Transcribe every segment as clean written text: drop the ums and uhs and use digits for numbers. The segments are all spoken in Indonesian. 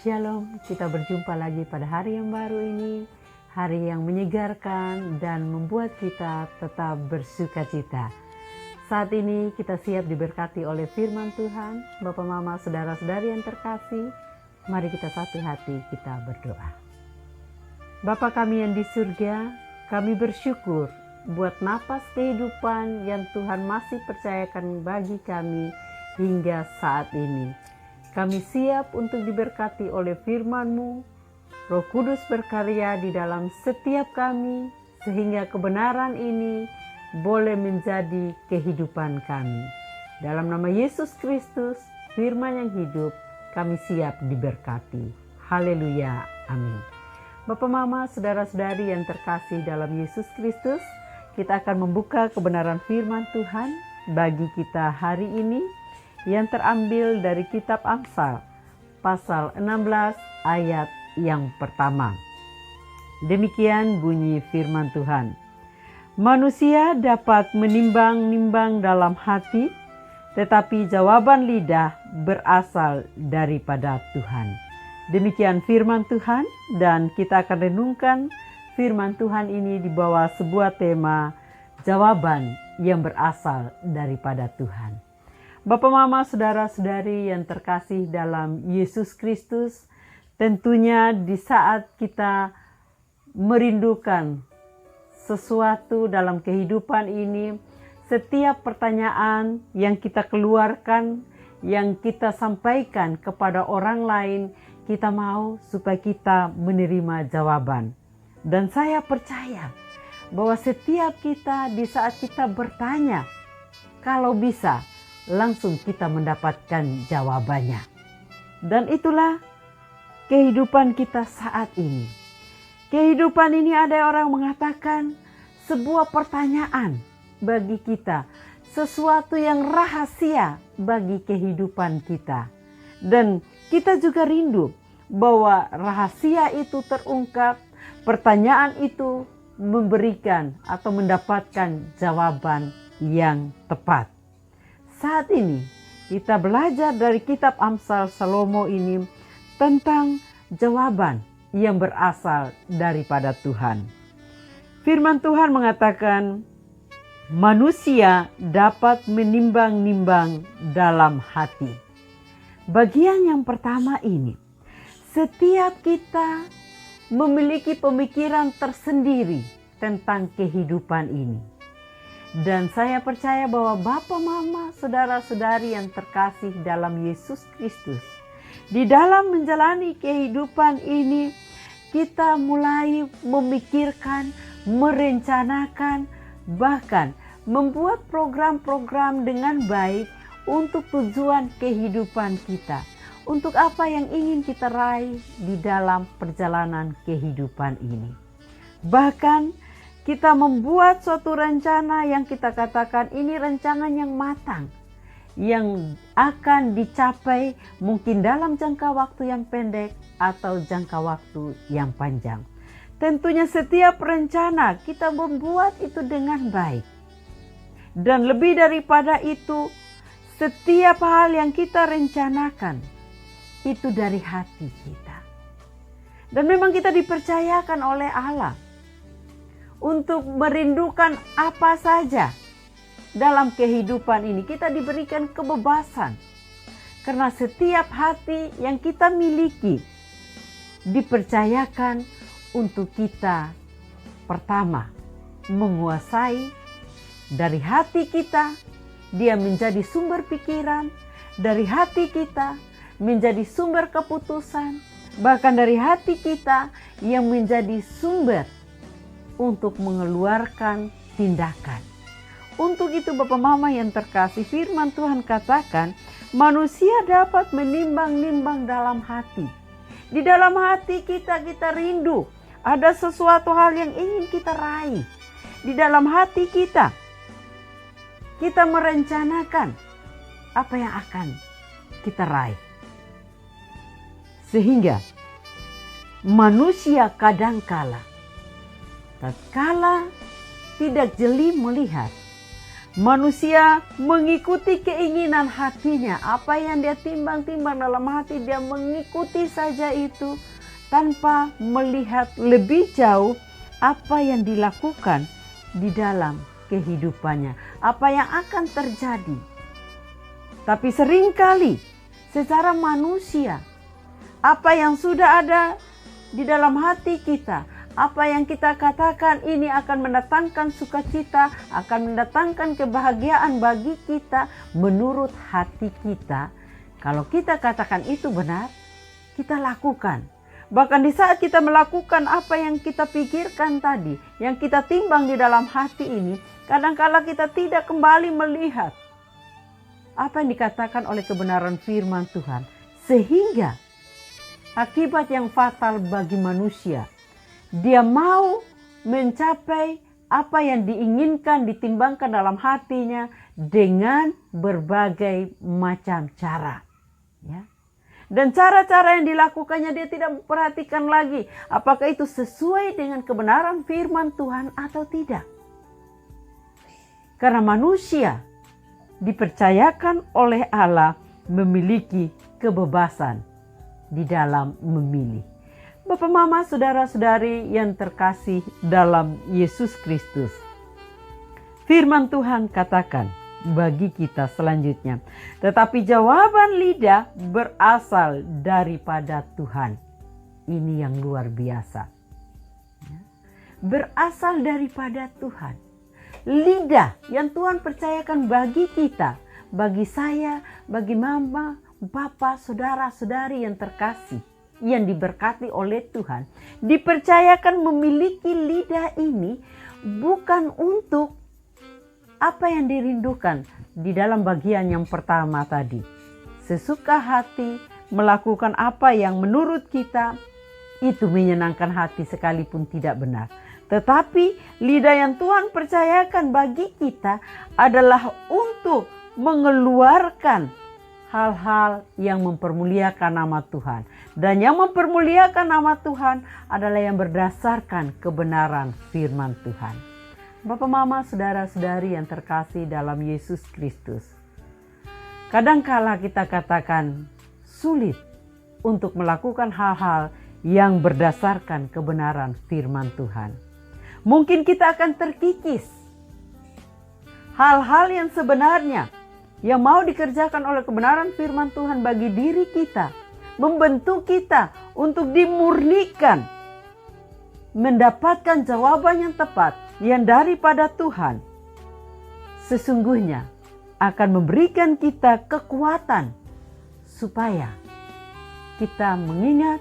Shalom, kita berjumpa lagi pada hari yang baru ini, hari yang menyegarkan dan membuat kita tetap bersuka cita. Saat ini kita siap diberkati oleh firman Tuhan. Bapak, Mama, saudara-saudari yang terkasih, mari kita satu hati kita berdoa. Bapa kami yang di surga, kami bersyukur buat napas kehidupan yang Tuhan masih percayakan bagi kami hingga saat ini. Kami siap untuk diberkati oleh firman-Mu. Roh Kudus berkarya di dalam setiap kami, sehingga kebenaran ini boleh menjadi kehidupan kami. Dalam nama Yesus Kristus, firman yang hidup, kami siap diberkati. Haleluya, amin. Bapak, Mama, saudara-saudari yang terkasih dalam Yesus Kristus, kita akan membuka kebenaran firman Tuhan bagi kita hari ini, yang terambil dari kitab Amsal pasal 16 ayat yang pertama. Demikian bunyi firman Tuhan. Manusia dapat menimbang-nimbang dalam hati, tetapi jawaban lidah berasal daripada Tuhan. Demikian firman Tuhan, dan kita akan renungkan firman Tuhan ini di bawah sebuah tema jawaban yang berasal daripada Tuhan. Bapak, Mama, saudara-saudari yang terkasih dalam Yesus Kristus, tentunya di saat kita merindukan sesuatu dalam kehidupan ini, setiap pertanyaan yang kita keluarkan, yang kita sampaikan kepada orang lain, kita mau supaya kita menerima jawaban. Dan saya percaya bahwa setiap kita di saat kita bertanya, kalau bisa, langsung kita mendapatkan jawabannya. Dan itulah kehidupan kita saat ini. Kehidupan ini ada orang mengatakan sebuah pertanyaan bagi kita, sesuatu yang rahasia bagi kehidupan kita. Dan kita juga rindu bahwa rahasia itu terungkap, pertanyaan itu memberikan atau mendapatkan jawaban yang tepat. Saat ini kita belajar dari kitab Amsal Salomo ini tentang jawaban yang berasal daripada Tuhan. Firman Tuhan mengatakan, manusia dapat menimbang-nimbang dalam hati. Bagian yang pertama ini, setiap kita memiliki pemikiran tersendiri tentang kehidupan ini. Dan saya percaya bahwa Bapak, Mama, saudara-saudari yang terkasih dalam Yesus Kristus, di dalam menjalani kehidupan ini, kita mulai memikirkan, merencanakan, bahkan membuat program-program dengan baik untuk tujuan kehidupan kita. Untuk apa yang ingin kita raih di dalam perjalanan kehidupan ini. Bahkan kita membuat suatu rencana yang kita katakan ini rancangan yang matang, yang akan dicapai mungkin dalam jangka waktu yang pendek atau jangka waktu yang panjang. Tentunya setiap rencana kita membuat itu dengan baik. Dan lebih daripada itu, setiap hal yang kita rencanakan itu dari hati kita. Dan memang kita dipercayakan oleh Allah untuk merindukan apa saja dalam kehidupan ini. Kita diberikan kebebasan. Karena setiap hati yang kita miliki dipercayakan untuk kita pertama menguasai dari hati kita. Dia menjadi sumber pikiran. Dari hati kita menjadi sumber keputusan. Bahkan dari hati kita yang menjadi sumber untuk mengeluarkan tindakan. Untuk itu Bapak, Mama yang terkasih, firman Tuhan katakan manusia dapat menimbang-nimbang dalam hati. Di dalam hati kita rindu ada sesuatu hal yang ingin kita raih. Di dalam hati kita merencanakan apa yang akan kita raih. Sehingga manusia kadangkala tatkala tidak jeli melihat Manusia mengikuti keinginan hatinya. Apa yang dia timbang-timbang dalam hati, dia mengikuti saja itu tanpa melihat lebih jauh apa yang dilakukan di dalam kehidupannya, apa yang akan terjadi. Tapi seringkali secara manusia, apa yang sudah ada di dalam hati kita, apa yang kita katakan ini akan mendatangkan sukacita, akan mendatangkan kebahagiaan bagi kita menurut hati kita. Kalau kita katakan itu benar, kita lakukan. Bahkan di saat kita melakukan apa yang kita pikirkan tadi, yang kita timbang di dalam hati ini, kadangkala kita tidak kembali melihat apa yang dikatakan oleh kebenaran firman Tuhan. Sehingga akibat yang fatal bagi manusia, dia mau mencapai apa yang diinginkan, ditimbangkan dalam hatinya dengan berbagai macam cara. Ya. Dan cara-cara yang dilakukannya dia tidak memperhatikan lagi apakah itu sesuai dengan kebenaran firman Tuhan atau tidak. Karena manusia dipercayakan oleh Allah memiliki kebebasan di dalam memilih. Bapak, Mama, saudara-saudari yang terkasih dalam Yesus Kristus, firman Tuhan katakan bagi kita selanjutnya, tetapi jawaban lidah berasal daripada Tuhan. Ini yang luar biasa. Berasal daripada Tuhan. Lidah yang Tuhan percayakan bagi kita, bagi saya, bagi mama, papa, saudara-saudari yang terkasih, yang diberkati oleh Tuhan, dipercayakan memiliki lidah ini bukan untuk apa yang dirindukan di dalam bagian yang pertama tadi. Sesuka hati melakukan apa yang menurut kita itu menyenangkan hati sekalipun tidak benar. Tetapi lidah yang Tuhan percayakan bagi kita adalah untuk mengeluarkan hal-hal yang mempermuliakan nama Tuhan. Dan yang mempermuliakan nama Tuhan adalah yang berdasarkan kebenaran firman Tuhan. Bapak, Mama, saudara-saudari yang terkasih dalam Yesus Kristus. Kadangkala kita katakan sulit untuk melakukan hal-hal yang berdasarkan kebenaran firman Tuhan. Mungkin kita akan terkikis. Hal-hal yang sebenarnya yang mau dikerjakan oleh kebenaran firman Tuhan bagi diri kita, membentuk kita untuk dimurnikan, mendapatkan jawaban yang tepat yang daripada Tuhan, sesungguhnya akan memberikan kita kekuatan supaya kita mengingat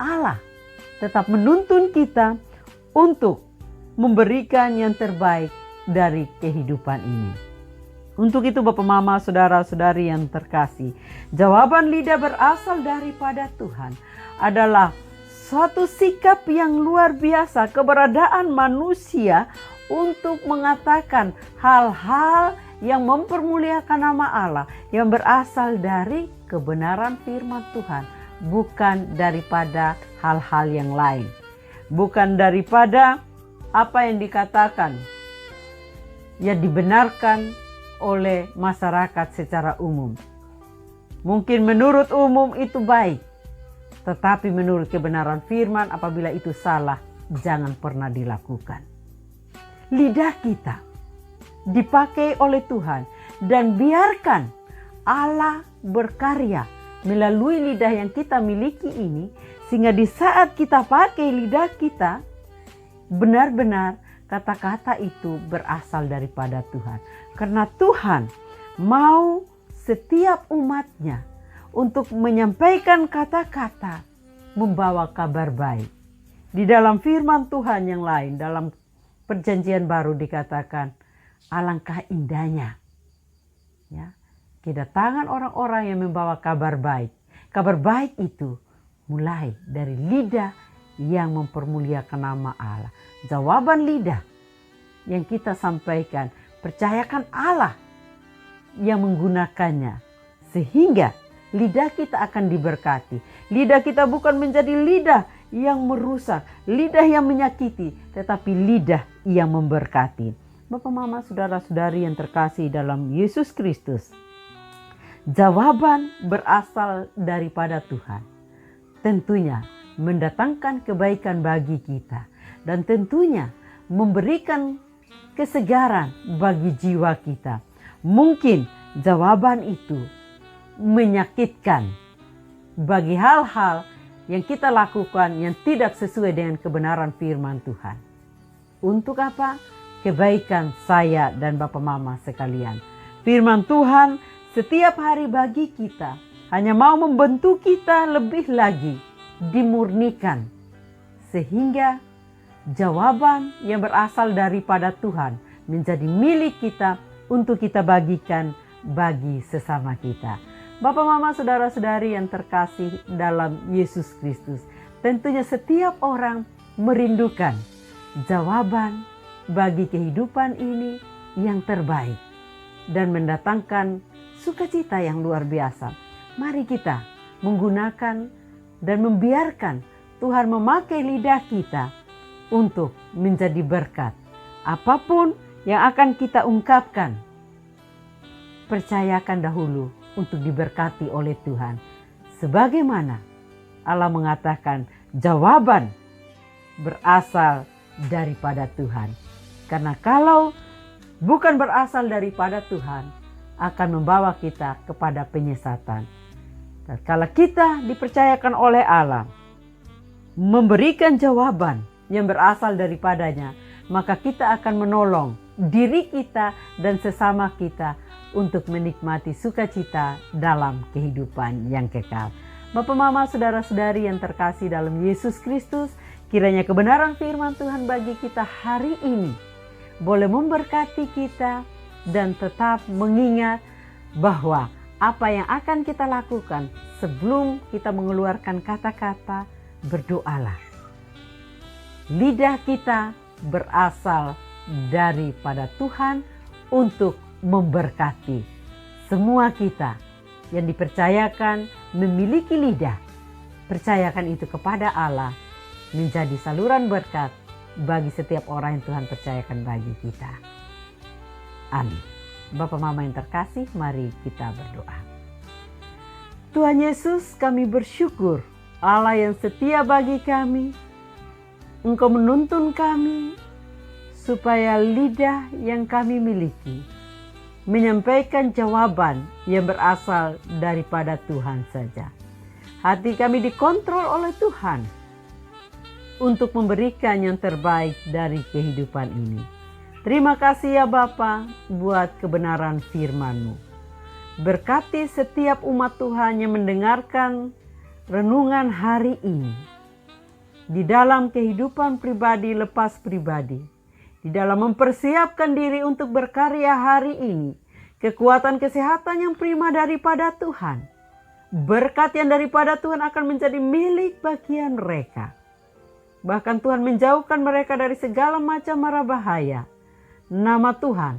Allah tetap menuntun kita untuk memberikan yang terbaik dari kehidupan ini. Untuk itu Bapak, Mama, saudara-saudari yang terkasih, jawaban lidah berasal daripada Tuhan adalah suatu sikap yang luar biasa, keberadaan manusia untuk mengatakan hal-hal yang mempermuliakan nama Allah, yang berasal dari kebenaran firman Tuhan, bukan daripada hal-hal yang lain, bukan daripada apa yang dikatakan, yang dibenarkan oleh masyarakat secara umum. Mungkin menurut umum itu baik, tetapi menurut kebenaran firman apabila itu salah, jangan pernah dilakukan. Lidah kita dipakai oleh Tuhan dan biarkan Allah berkarya melalui lidah yang kita miliki ini, sehingga di saat kita pakai lidah kita, benar-benar kata-kata itu berasal daripada Tuhan. Karena Tuhan mau setiap umatnya untuk menyampaikan kata-kata membawa kabar baik. Di dalam firman Tuhan yang lain, dalam perjanjian baru dikatakan, alangkah indahnya ya, kedatangan orang-orang yang membawa kabar baik. Kabar baik itu mulai dari lidah yang mempermuliakan nama Allah. Jawaban lidah yang kita sampaikan, percayakan Allah yang menggunakannya, sehingga lidah kita akan diberkati. Lidah kita bukan menjadi lidah yang merusak, lidah yang menyakiti, tetapi lidah yang memberkati. Bapak, Mama, saudara-saudari yang terkasih dalam Yesus Kristus, jawaban berasal daripada Tuhan. Tentunya mendatangkan kebaikan bagi kita dan tentunya memberikan kesegaran bagi jiwa kita. Mungkin jawaban itu menyakitkan bagi hal-hal yang kita lakukan yang tidak sesuai dengan kebenaran firman Tuhan. Untuk apa? Kebaikan saya dan Bapak Mama sekalian. Firman Tuhan setiap hari bagi kita hanya mau membentuk kita lebih lagi dimurnikan, sehingga jawaban yang berasal daripada Tuhan menjadi milik kita untuk kita bagikan bagi sesama kita. Bapak, Mama, saudara-saudari yang terkasih dalam Yesus Kristus, tentunya setiap orang merindukan jawaban bagi kehidupan ini yang terbaik dan mendatangkan sukacita yang luar biasa. Mari kita menggunakan dan membiarkan Tuhan memakai lidah kita untuk menjadi berkat. Apapun yang akan kita ungkapkan, percayakan dahulu untuk diberkati oleh Tuhan. Sebagaimana Allah mengatakan jawaban berasal daripada Tuhan. Karena kalau bukan berasal daripada Tuhan, akan membawa kita kepada penyesatan. Dan kalau kita dipercayakan oleh Allah memberikan jawaban yang berasal daripadanya, maka kita akan menolong diri kita dan sesama kita untuk menikmati sukacita dalam kehidupan yang kekal. Bapak, Mama, saudara-saudari yang terkasih dalam Yesus Kristus, kiranya kebenaran firman Tuhan bagi kita hari ini boleh memberkati kita dan tetap mengingat bahwa apa yang akan kita lakukan sebelum kita mengeluarkan kata-kata, berdoalah. Lidah kita berasal daripada Tuhan untuk memberkati. Semua kita yang dipercayakan memiliki lidah, percayakan itu kepada Allah menjadi saluran berkat bagi setiap orang yang Tuhan percayakan bagi kita. Amin. Bapak, Mama yang terkasih, mari kita berdoa. Tuhan Yesus, kami bersyukur Allah yang setia bagi kami. Engkau menuntun kami supaya lidah yang kami miliki menyampaikan jawaban yang berasal daripada Tuhan saja. Hati kami dikontrol oleh Tuhan untuk memberikan yang terbaik dari kehidupan ini. Terima kasih ya Bapa buat kebenaran firman-Mu. Berkati setiap umat Tuhan yang mendengarkan renungan hari ini. Di dalam kehidupan pribadi lepas pribadi. Di dalam mempersiapkan diri untuk berkarya hari ini. Kekuatan kesehatan yang prima daripada Tuhan. Berkat yang daripada Tuhan akan menjadi milik bagian mereka. Bahkan Tuhan menjauhkan mereka dari segala macam mara bahaya. Nama Tuhan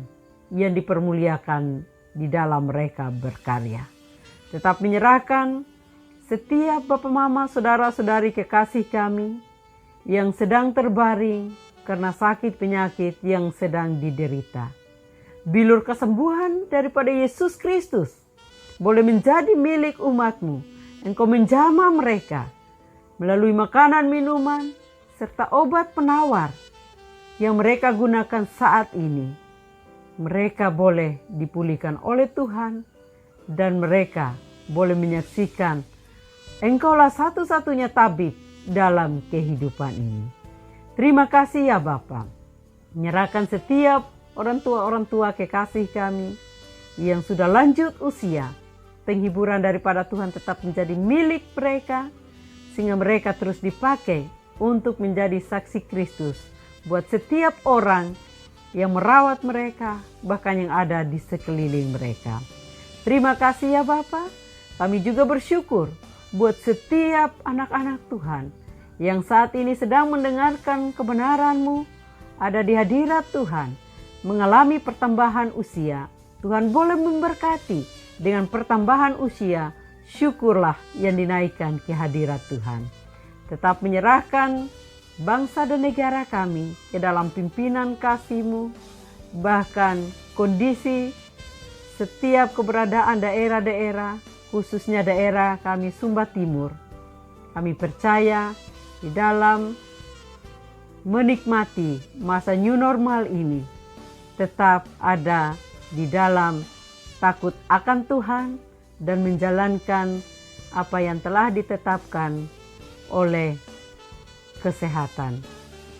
yang dipermuliakan di dalam mereka berkarya. Tetap menyerahkan setiap Bapak, Mama, saudara-saudari kekasih kami yang sedang terbaring karena sakit penyakit yang sedang diderita. Bilur kesembuhan daripada Yesus Kristus boleh menjadi milik umat-Mu. Engkau menjamah mereka melalui makanan, minuman, serta obat penawar yang mereka gunakan saat ini. Mereka boleh dipulihkan oleh Tuhan dan mereka boleh menyaksikan Engkaulah satu-satunya tabib dalam kehidupan ini. Terima kasih ya Bapa. Menyerahkan setiap orang tua kekasih kami yang sudah lanjut usia. Penghiburan daripada Tuhan tetap menjadi milik mereka sehingga mereka terus dipakai untuk menjadi saksi Kristus buat setiap orang yang merawat mereka, bahkan yang ada di sekeliling mereka. Terima kasih ya Bapa. Kami juga bersyukur buat setiap anak-anak Tuhan yang saat ini sedang mendengarkan kebenaran-Mu, ada di hadirat Tuhan, mengalami pertambahan usia. Tuhan boleh memberkati dengan pertambahan usia, syukurlah yang dinaikkan ke hadirat Tuhan. Tetap menyerahkan bangsa dan negara kami ke dalam pimpinan kasih-Mu. bahkan kondisi setiap keberadaan daerah-daerah, khususnya daerah kami Sumba Timur. Kami percaya di dalam menikmati masa new normal ini, tetap ada di dalam takut akan Tuhan dan menjalankan apa yang telah ditetapkan oleh kesehatan.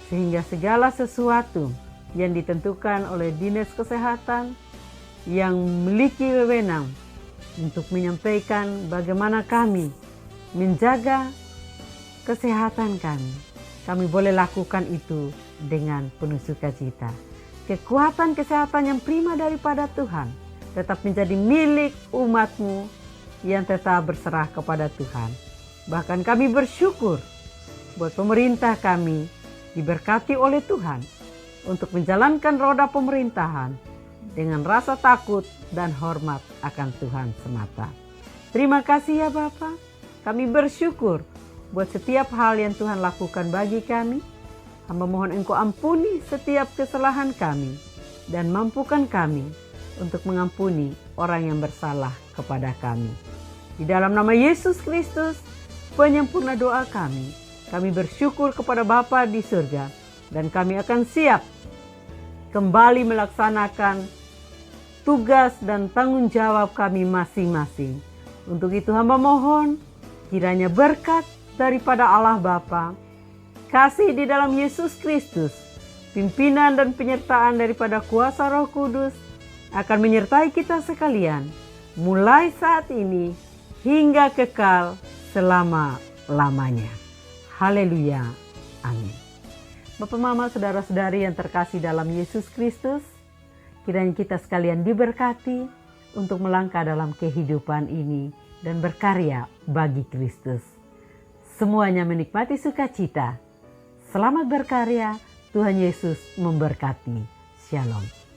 Sehingga segala sesuatu yang ditentukan oleh Dinas Kesehatan yang memiliki wewenang untuk menyampaikan bagaimana kami menjaga kesehatan kami boleh lakukan itu dengan penuh sukacita. Kekuatan kesehatan yang prima daripada Tuhan tetap menjadi milik umat-Mu yang tetap berserah kepada Tuhan. Bahkan kami bersyukur buat pemerintah kami diberkati oleh Tuhan untuk menjalankan roda pemerintahan dengan rasa takut dan hormat akan Tuhan semata. Terima kasih ya Bapa. Kami bersyukur buat setiap hal yang Tuhan lakukan bagi kami. Hamba mohon Engkau ampuni setiap kesalahan kami dan mampukan kami untuk mengampuni orang yang bersalah kepada kami. Di dalam nama Yesus Kristus, penyempurna doa kami bersyukur kepada Bapa di surga dan kami akan siap kembali melaksanakan tugas dan tanggung jawab kami masing-masing. Untuk itu hamba mohon kiranya berkat daripada Allah Bapa, kasih di dalam Yesus Kristus, pimpinan dan penyertaan daripada kuasa Roh Kudus akan menyertai kita sekalian mulai saat ini hingga kekal selama-lamanya. Haleluya. Amin. Bapak, Mama, saudara-saudari yang terkasih dalam Yesus Kristus, kiranya kita sekalian diberkati untuk melangkah dalam kehidupan ini dan berkarya bagi Kristus. Semuanya menikmati sukacita. Selamat berkarya, Tuhan Yesus memberkati. Shalom.